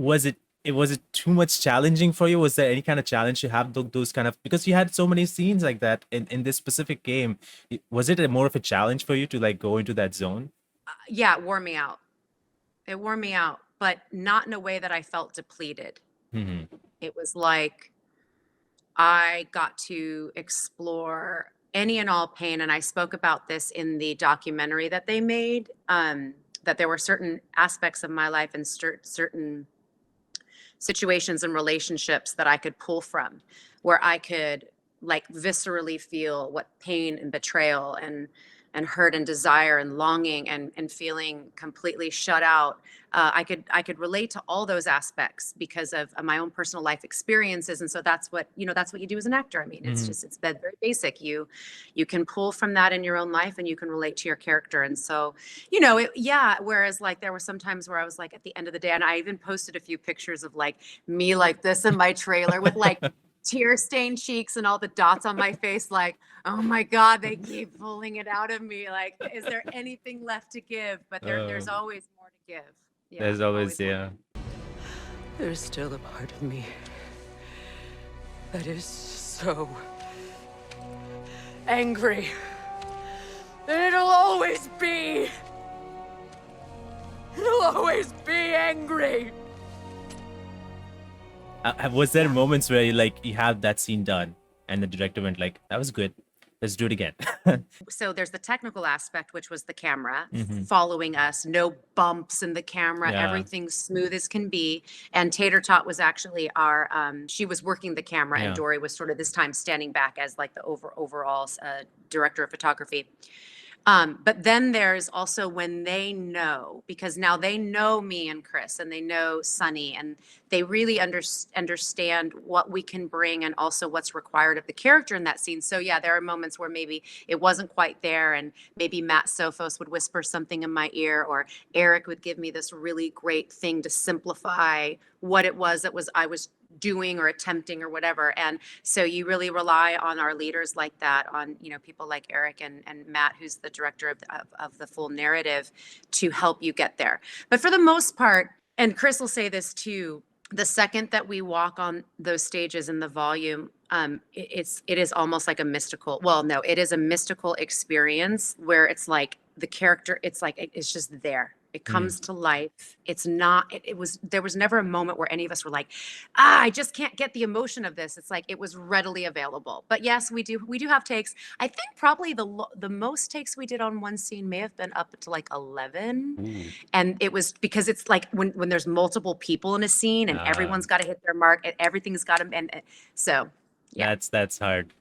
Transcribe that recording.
was it too much challenging for you? Was there any kind of challenge to have those kind of, because you had so many scenes like that in this specific game? Was it more of a challenge for you to like go into that zone? Yeah, it wore me out. It wore me out, but not in a way that I felt depleted. Hmm. It was like I got to explore any and all pain. And I spoke about this in the documentary that they made, that there were certain aspects of my life and certain situations and relationships that I could pull from, where I could like viscerally feel what pain and betrayal and hurt and desire and longing and feeling completely shut out. I could relate to all those aspects because of my own personal life experiences, and so that's what that's what you do as an actor. I mean, Hmm. it's that very basic. You can pull from that in your own life, and you can relate to your character, and so yeah. Whereas like there were some times where I was like at the end of the day, and I even posted a few pictures of like me like this in my trailer with like tear stained cheeks and all the dots on my face, like, oh my God, they keep pulling it out of me. Like, is there anything left to give? But there's Oh, always more to give. Yeah, there's always, always more. yeah. There's still a part of me that is so angry. And it'll always be. It'll always be angry. Was there Yeah. moments where you had that scene done and the director went like, "That was good. Let's do it again." So there's the technical aspect, which was the camera Hmm. following us, no bumps in the camera, Yeah, everything smooth as can be. And Tater Tot was actually our, she was working the camera, and yeah. Dory was sort of this time standing back as like the overall director of photography. But then there's also when they know, because now they know me and Chris, and they know Sunny, and they really understand what we can bring and also what's required of the character in that scene. So yeah, there are moments where maybe it wasn't quite there, and maybe Matt Sophos would whisper something in my ear, or Eric would give me this really great thing to simplify what it was that was I was doing or attempting or whatever. And so you really rely on our leaders like that, on people like Eric and Matt, who's the director of the full narrative, to help you get there. But for the most part, and Chris will say this too, the second that we walk on those stages in the volume, it is almost like a mystical, well, no, it is a mystical experience where it's like the character, it's like it's just there. It Mm. comes to life. It's not, it was, there was never a moment where any of us were like, ah, I just can't get the emotion of this. It's like it was readily available. But yes, we do have takes. I think probably the most takes we did on one scene may have been up to like 11. Ooh. And it was because it's like when there's multiple people in a scene and Uh, everyone's got to hit their mark and everything's got to, and so yeah. that's hard.